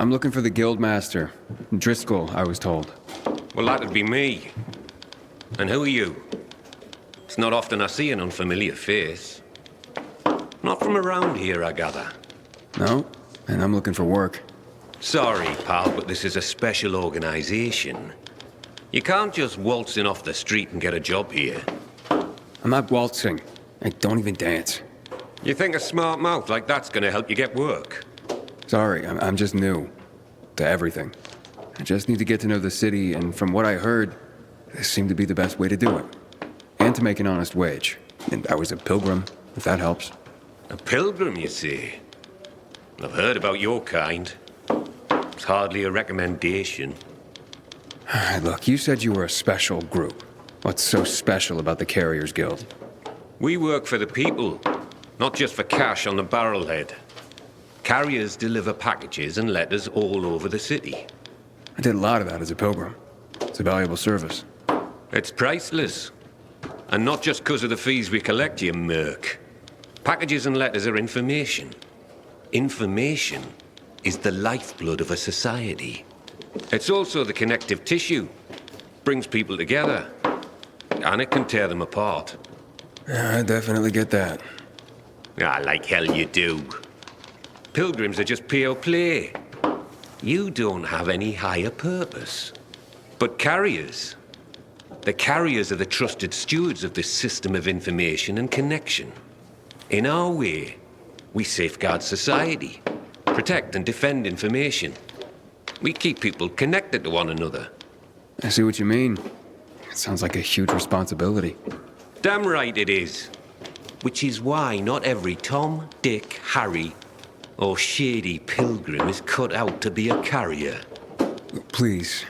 I'm looking for the Guildmaster. Driscoll, I was told. Well, that'd be me. And who are you? It's not often I see an unfamiliar face. Not from around here, I gather. No, and I'm looking for work. Sorry, pal, but this is a special organization. You can't just waltz in off the street and get a job here. I'm not waltzing. I don't even dance. You think a smart mouth like that's gonna help you get work? Sorry, I'm just new to everything. I just need to get to know the city, and from what I heard, this seemed to be the best way to do it. And to make an honest wage. And I was a pilgrim, if that helps. A pilgrim, you say? I've heard about your kind. It's hardly a recommendation. Look, you said you were a special group. What's so special about the Carriers Guild? We work for the people, not just for cash on the barrelhead. Carriers deliver packages and letters all over the city. I did a lot of that as a pilgrim. It's a valuable service. It's priceless. And not just because of the fees we collect, you merc. Packages and letters are information. Information is the lifeblood of a society. It's also the connective tissue. Brings people together. And it can tear them apart. Yeah, I definitely get that. Ah, like hell you do. Pilgrims are just pure play. You don't have any higher purpose. But carriers, the carriers are the trusted stewards of this system of information and connection. In our way, we safeguard society, protect and defend information. We keep people connected to one another. I see what you mean. It sounds like a huge responsibility. Damn right it is. Which is why not every Tom, Dick, Harry, or shady pilgrim is cut out to be a carrier. Please,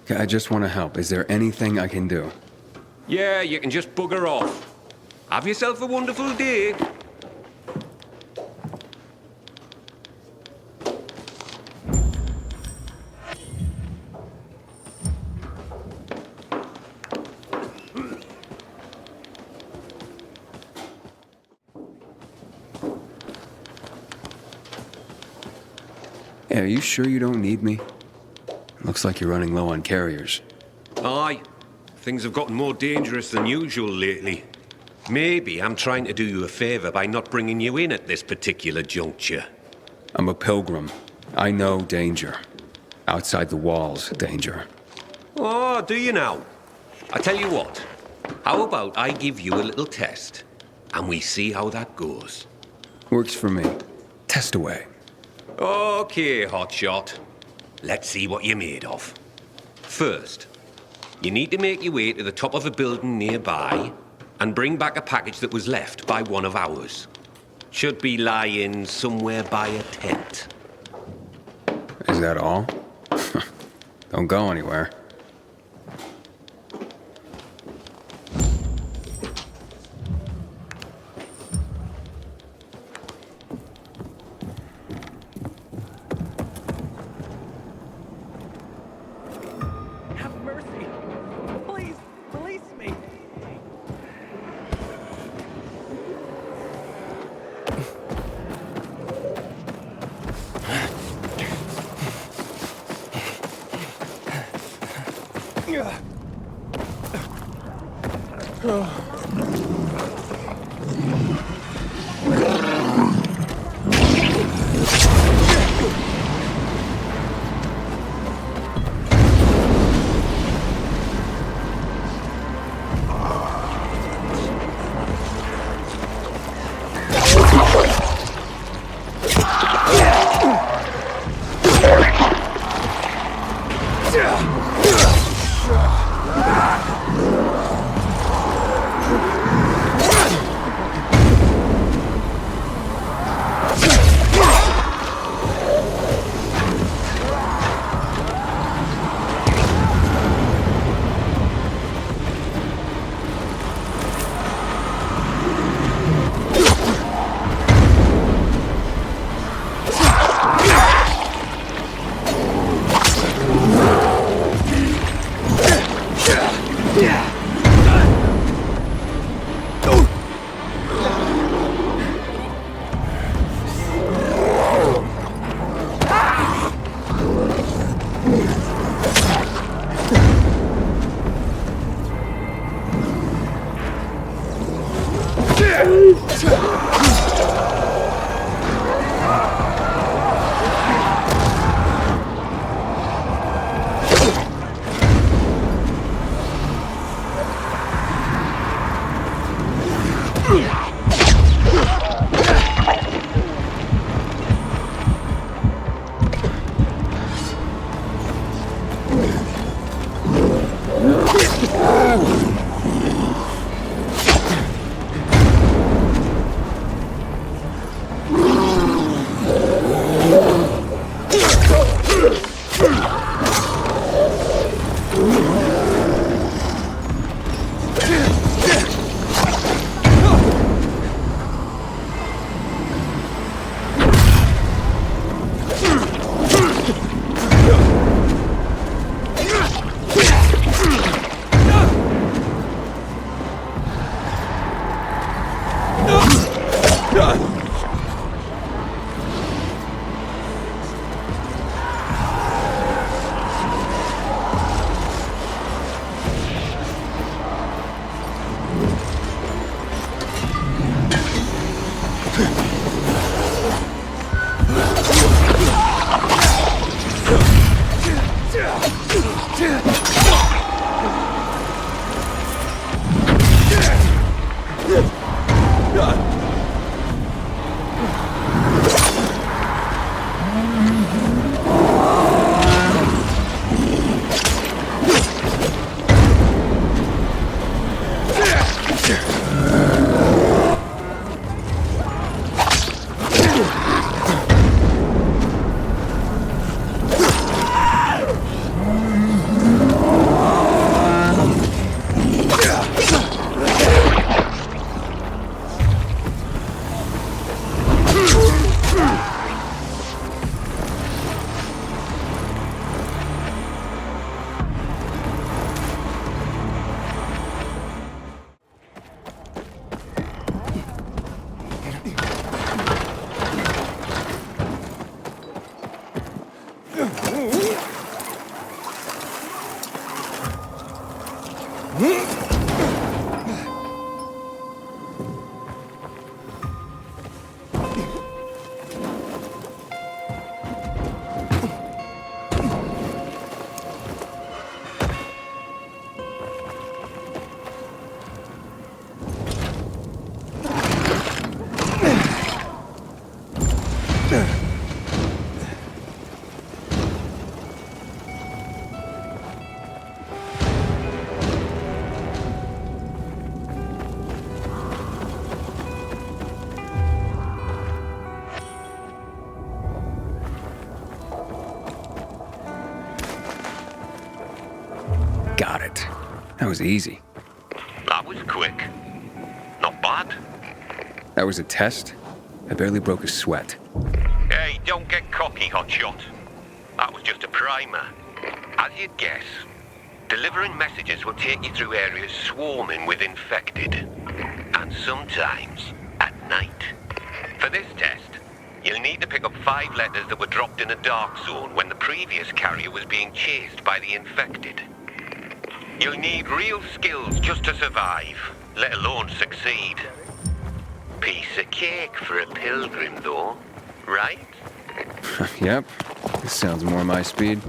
I just want to help. Is there anything I can do? Yeah, you can just bugger off. Have yourself a wonderful day. Hey, are you sure you don't need me? Looks like you're running low on carriers. Aye. Things have gotten more dangerous than usual lately. Maybe I'm trying to do you a favor by not bringing you in at this particular juncture. I'm a pilgrim. I know danger. Outside the walls, danger. Oh, do you now? I tell you what. How about I give you a little test, and we see how that goes? Works for me. Test away. Okay, hotshot. Let's see what you're made of. First, you need to make your way to the top of a building nearby and bring back a package that was left by one of ours. Should be lying somewhere by a tent. Is that all? Don't go anywhere. Have mercy. Please, release me. Got it. That was easy. That was quick. Not bad. That was a test. I barely broke a sweat. Hey, don't get cocky, hotshot. That was just a primer. As you'd guess, delivering messages will take you through areas swarming with infected. And sometimes at night. For this test, you'll need to pick up 5 letters that were dropped in a dark zone when the previous carrier was being chased by the infected. You'll need real skills just to survive, let alone succeed. Piece of cake for a pilgrim, though, right? Yep. This sounds more my speed.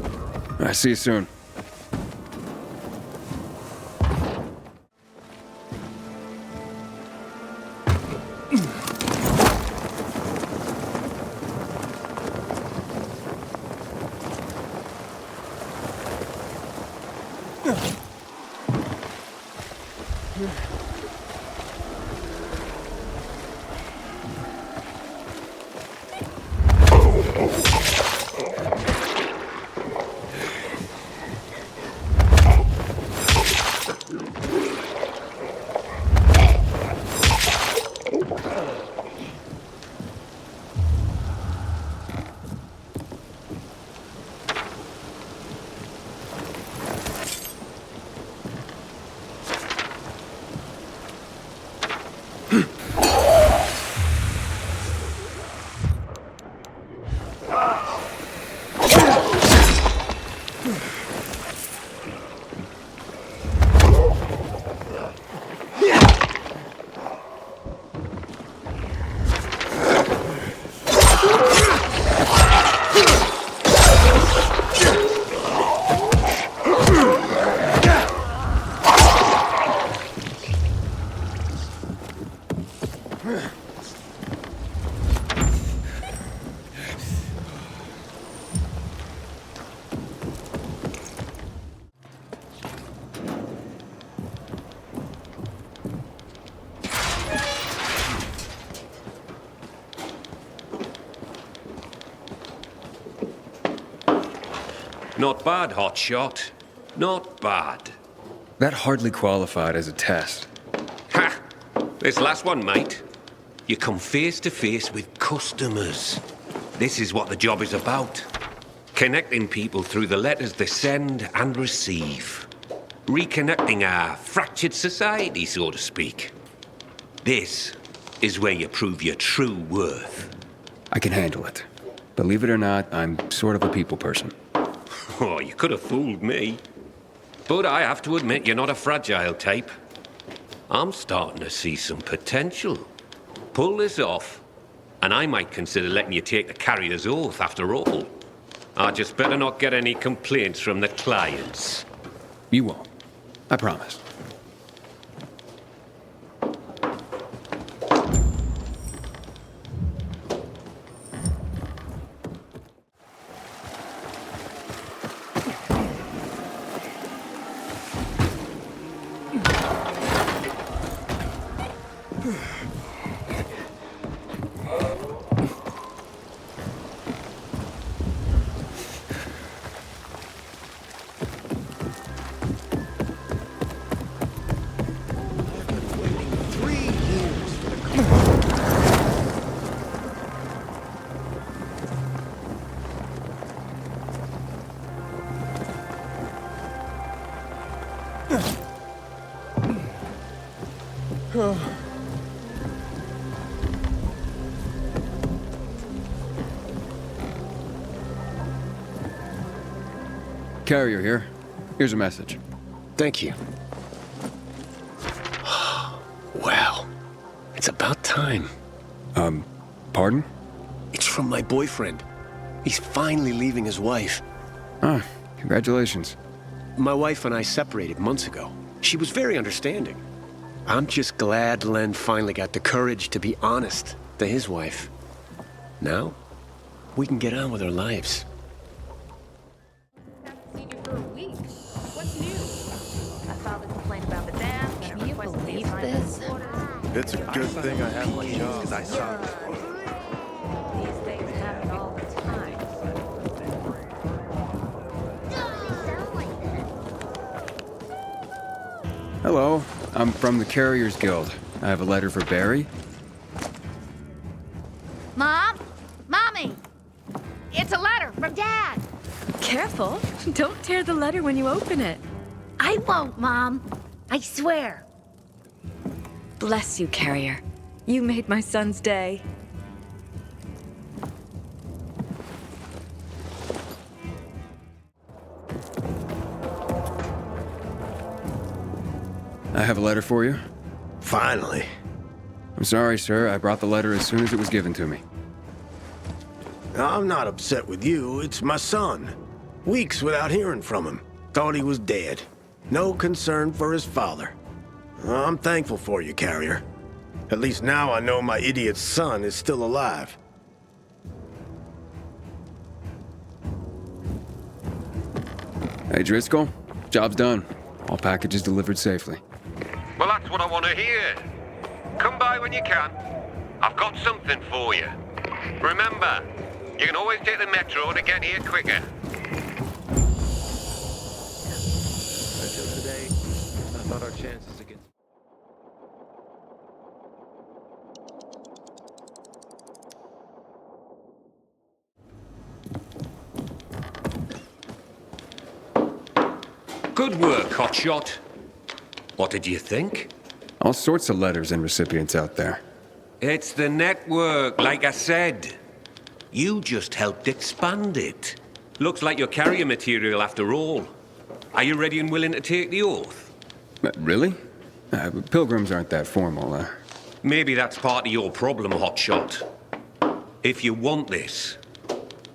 I'll see you soon. Not bad, hotshot. Not bad. That hardly qualified as a test. Ha! This last one, mate. You come face to face with customers. This is what the job is about. Connecting people through the letters they send and receive. Reconnecting our fractured society, so to speak. This is where you prove your true worth. I can handle it. Believe it or not, I'm sort of a people person. Oh, you could have fooled me. But I have to admit, you're not a fragile type. I'm starting to see some potential. Pull this off, and I might consider letting you take the carrier's oath after all. I just better not get any complaints from the clients. You won't. I promise. Carrier here. Here's a message. Thank you. Well, it's about time. Pardon? It's from my boyfriend. He's finally leaving his wife. Ah, congratulations. My wife and I separated months ago. She was very understanding. I'm just glad Len finally got the courage to be honest to his wife. Now, we can get on with our lives. Seen you for a week. What's new? I filed a complaint about the dam. Can you believe this? It's a good thing I have my job. These things happen all the time. Hello. I'm from the Carriers Guild. I have a letter for Bari. Mom? Mommy! It's a letter from Dad! Careful. Don't tear the letter when you open it. I won't, Mom. I swear. Bless you, Carrier. You made my son's day. I have a letter for you. Finally. I'm sorry, sir. I brought the letter as soon as it was given to me. I'm not upset with you. It's my son. Weeks without hearing from him. Thought he was dead. No concern for his father. I'm thankful for you, Carrier. At least now I know my idiot son is still alive. Hey, Driscoll. Job's done. All packages delivered safely. Well, that's what I want to hear. Come by when you can. I've got something for you. Remember, you can always take the metro to get here quicker. Until today, I thought our chances against... Good work, hotshot. What did you think? All sorts of letters and recipients out there. It's the network, like I said. You just helped expand it. Looks like your carrier material after all. Are you ready and willing to take the oath? Really? Pilgrims aren't that formal. Maybe that's part of your problem, hotshot. If you want this,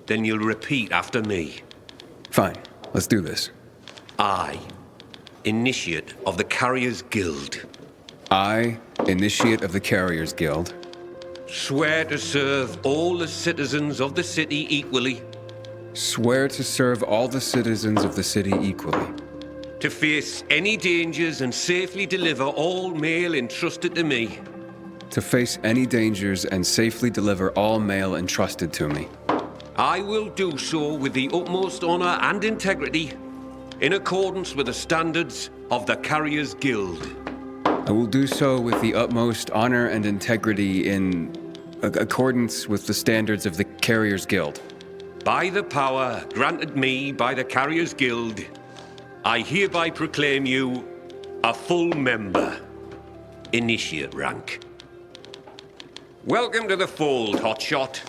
then you'll repeat after me. Fine. Let's do this. I, initiate of the Carriers Guild, I, initiate of the Carriers Guild, Swear to serve all the citizens of the city equally. Swear to serve all the citizens of the city equally. To face any dangers and safely deliver all mail entrusted to me. To face any dangers and safely deliver all mail entrusted to me. I will do so with the utmost honor and integrity, in accordance with the standards of the Carriers Guild. I will do so with the utmost honor and integrity in accordance with the standards of the Carriers Guild. By the power granted me by the Carriers Guild, I hereby proclaim you a full member, initiate rank. Welcome to the fold, Hotshot.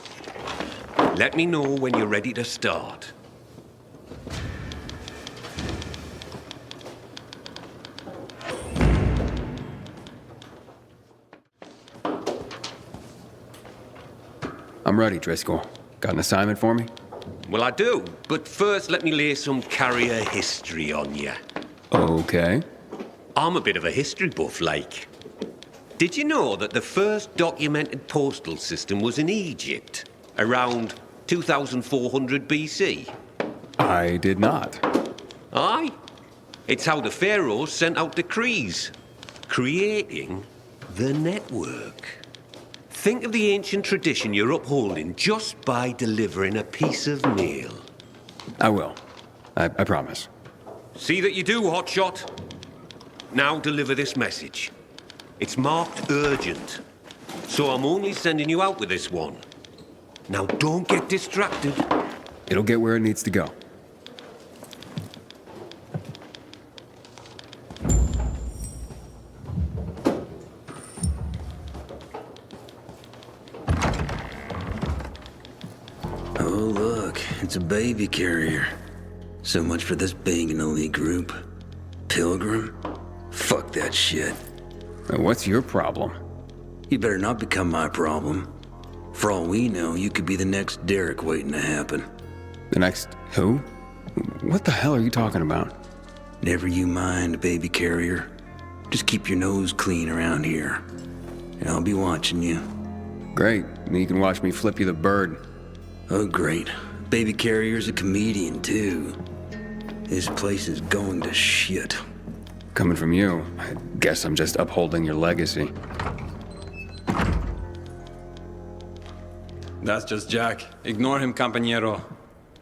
Let me know when you're ready to start. I'm ready, Driscoll. Got an assignment for me? Well, I do, but first let me lay some carrier history on you. Okay. I'm a bit of a history buff, like. Did you know that the first documented postal system was in Egypt, around 2400 BC? I did not. Aye. It's how the pharaohs sent out decrees, creating the network. Think of the ancient tradition you're upholding just by delivering a piece of mail. I will. I promise. See that you do, Hotshot. Now deliver this message. It's marked urgent, so I'm only sending you out with this one. Now don't get distracted. It'll get where it needs to go. Oh, look, it's a baby carrier. So much for this being an elite group. Pilgrim? Fuck that shit. What's your problem? You better not become my problem. For all we know, you could be the next Derek waiting to happen. The next who? What the hell are you talking about? Never you mind, baby carrier. Just keep your nose clean around here. And I'll be watching you. Great. Then you can watch me flip you the bird. Oh, great. Baby carrier's a comedian, too. This place is going to shit. Coming from you, I guess I'm just upholding your legacy. That's just Jack. Ignore him, compañero.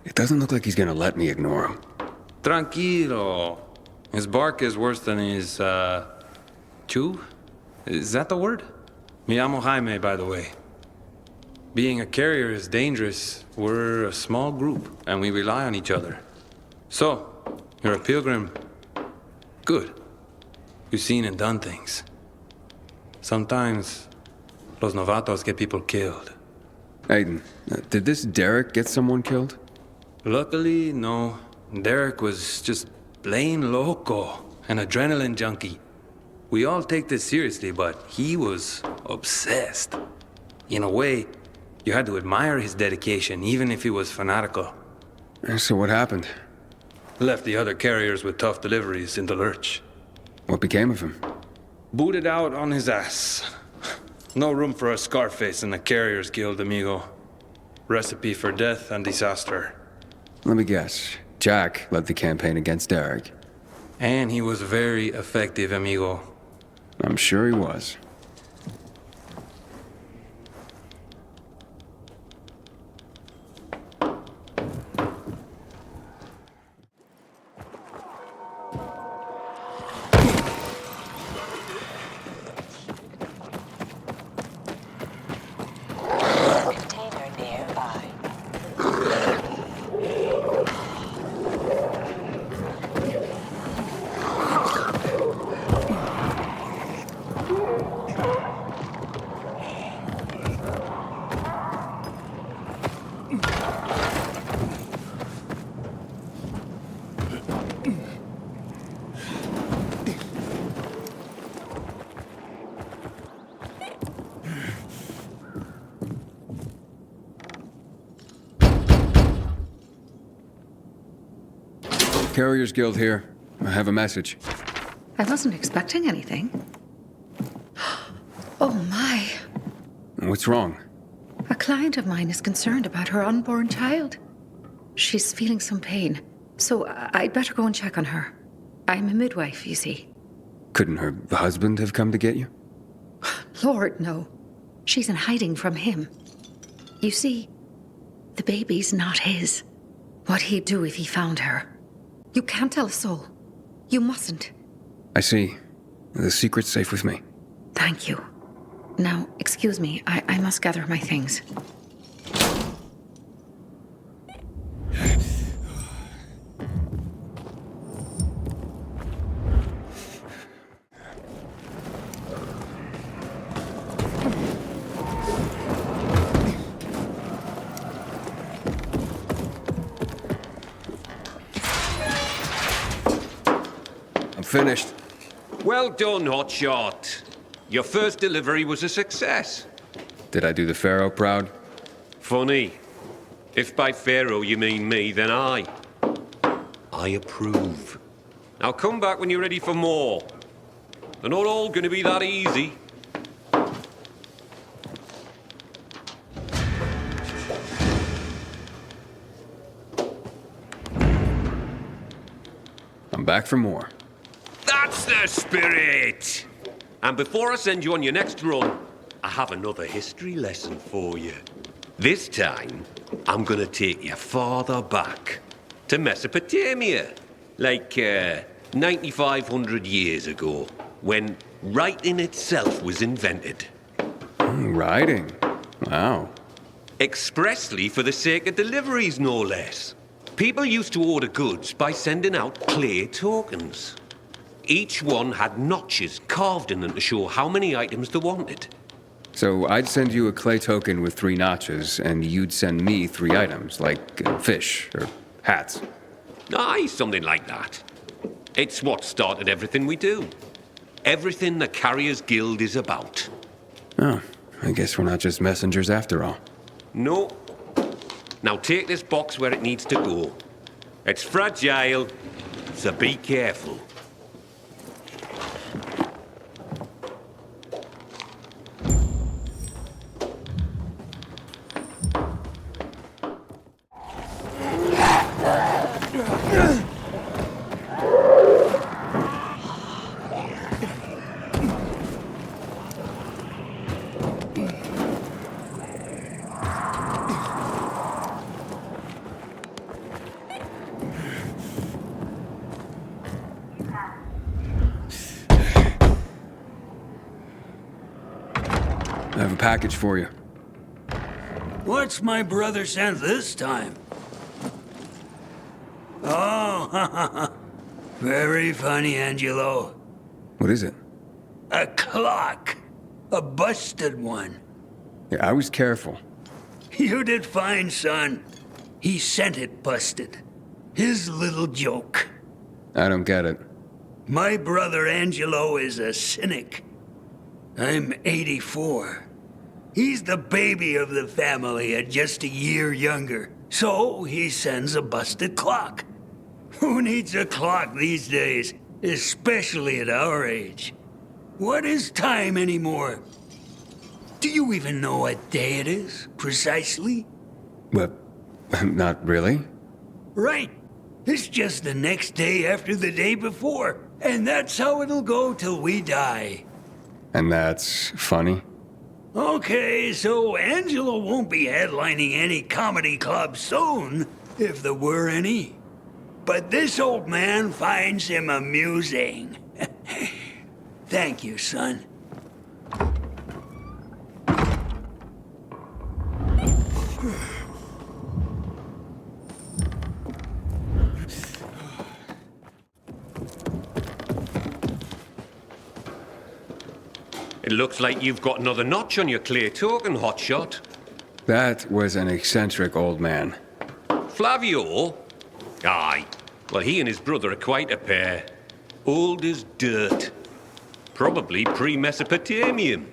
It doesn't look like he's gonna let me ignore him. Tranquilo. His bark is worse than his, chew? Is that the word? Me llamo Jaime, by the way. Being a carrier is dangerous. We're a small group, and we rely on each other. So, you're a pilgrim. Good. You've seen and done things. Sometimes, los novatos get people killed. Aiden, did this Derek get someone killed? Luckily, no. Derek was just plain loco, an adrenaline junkie. We all take this seriously, but he was obsessed. In a way, you had to admire his dedication, even if he was fanatical. So what happened? Left the other carriers with tough deliveries in the lurch. What became of him? Booted out on his ass. No room for a Scarface in the Carriers Guild, amigo. Recipe for death and disaster. Let me guess. Jack led the campaign against Derek. And he was very effective, amigo. I'm sure he was. Container nearby. Carriers Guild here. I have a message. I wasn't expecting anything. Oh my. What's wrong? A client of mine is concerned about her unborn child. She's feeling some pain, so I'd better go and check on her. I'm a midwife, you see. Couldn't her husband have come to get you? Lord, no. She's in hiding from him. You see, the baby's not his. What'd he do if he found her? You can't tell a soul. You mustn't. I see. The secret's safe with me. Thank you. Now, excuse me, I must gather my things. I'm finished. Well done, Hotshot. Your first delivery was a success. Did I do the Pharaoh proud? Funny. If by Pharaoh you mean me, then I approve. Now come back when you're ready for more. They're not all gonna be that easy. I'm back for more. That's the spirit! And before I send you on your next run, I have another history lesson for you. This time, I'm gonna take you farther back to Mesopotamia, like 9,500 years ago, when writing itself was invented. Writing? Wow. Expressly for the sake of deliveries, no less. People used to order goods by sending out clay tokens. Each one had notches carved in them to show how many items they wanted. So I'd send you a clay token with 3 notches, and you'd send me 3 items, like fish or hats. Aye, something like that. It's what started everything we do. Everything the Carriers Guild is about. Oh, I guess we're not just messengers after all. No. Now take this box where it needs to go. It's fragile, so be careful. I have a package for you. What's my brother sent this time? Oh, very funny, Angelo. What is it? A clock. A busted one. Yeah, I was careful. You did fine, son. He sent it busted. His little joke. I don't get it. My brother Angelo is a cynic. I'm 84. He's the baby of the family at just a year younger. So he sends a busted clock. Who needs a clock these days, especially at our age? What is time anymore? Do you even know what day it is, precisely? Well, not really. Right. It's just the next day after the day before. And that's how it'll go till we die. And that's funny? Okay, so Angelo won't be headlining any comedy club soon, if there were any. But this old man finds him amusing. Thank you, son. It looks like you've got another notch on your clay token, Hotshot. That was an eccentric old man. Flavio? Aye. Well, he and his brother are quite a pair. Old as dirt. Probably pre-Mesopotamian.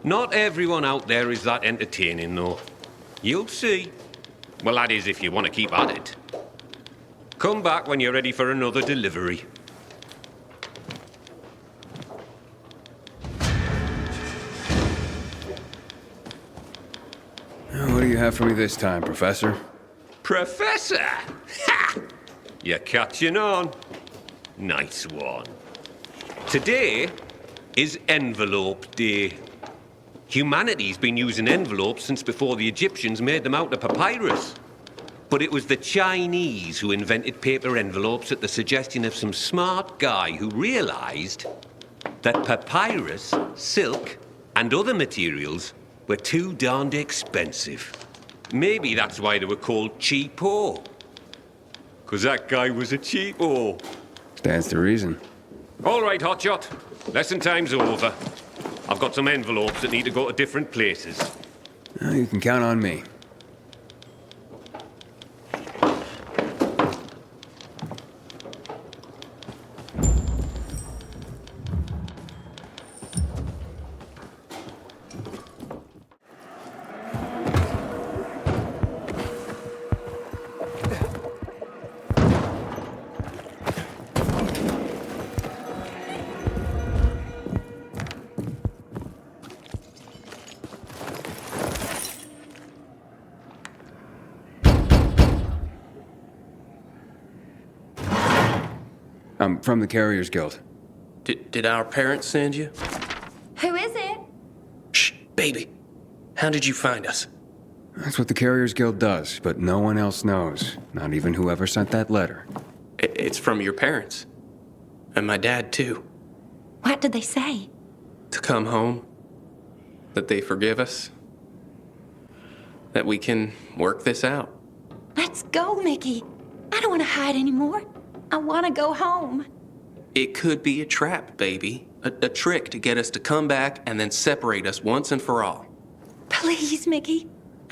Not everyone out there is that entertaining, though. You'll see. Well, that is if you want to keep at it. Come back when you're ready for another delivery. What do you have for me this time, Professor? Professor? Ha! You're catching on. Nice one. Today is Envelope Day. Humanity's been using envelopes since before the Egyptians made them out of papyrus. But it was the Chinese who invented paper envelopes at the suggestion of some smart guy who realized that papyrus, silk, and other materials were too darned expensive. Maybe that's why they were called cheapo. 'Cause that guy was a cheapo. Stands to reason. All right, Hotshot. Lesson time's over. I've got some envelopes that need to go to different places. You can count on me. I'm from the Carriers Guild. Did our parents send you? Who is it? Shh, baby. How did you find us? That's what the Carriers Guild does, but no one else knows. Not even whoever sent that letter. It's from your parents. And my dad, too. What did they say? To come home. That they forgive us. That we can work this out. Let's go, Mickey. I don't want to hide anymore. I want to go home. It could be a trap, baby. A trick to get us to come back and then separate us once and for all. Please, Mickey.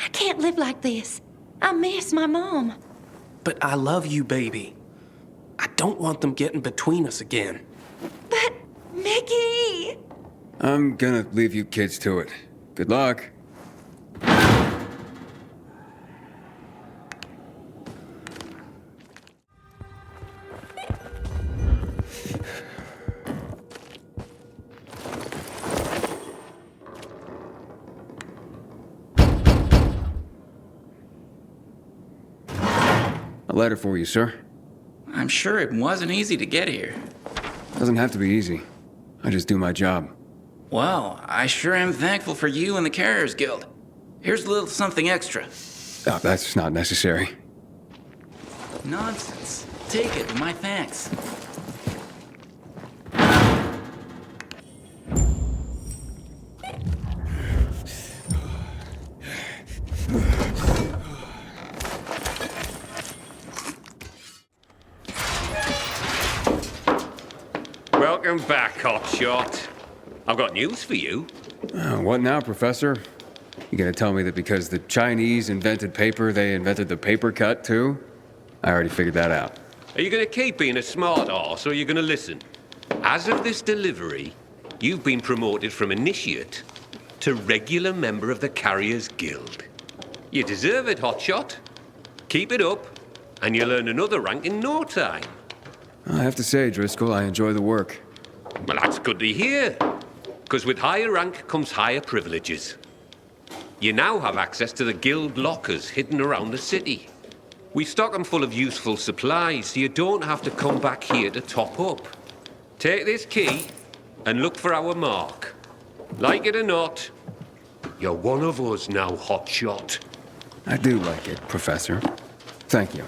I can't live like this. I miss my mom. But I love you, baby. I don't want them getting between us again. But, Mickey! I'm gonna leave you kids to it. Good luck. A letter for you, sir. I'm sure it wasn't easy to get here. Doesn't have to be easy. I just do my job. Well, I sure am thankful for you and the Carriers Guild. Here's a little something extra. Oh, that's not necessary. Nonsense. Take it with my thanks. Welcome back, Hotshot. I've got news for you. What now, Professor? You gonna tell me that because the Chinese invented paper, they invented the paper cut, too? I already figured that out. Are you going to keep being a smart arse, or are you going to listen? As of this delivery, you've been promoted from initiate to regular member of the Carriers Guild. You deserve it, Hotshot. Keep it up, and you'll earn another rank in no time. I have to say, Driscoll, I enjoy the work. Well, that's good to hear. Because with higher rank comes higher privileges. You now have access to the guild lockers hidden around the city. We stock them full of useful supplies, so you don't have to come back here to top up. Take this key and look for our mark. Like it or not, you're one of us now, Hotshot. I do like it, Professor. Thank you.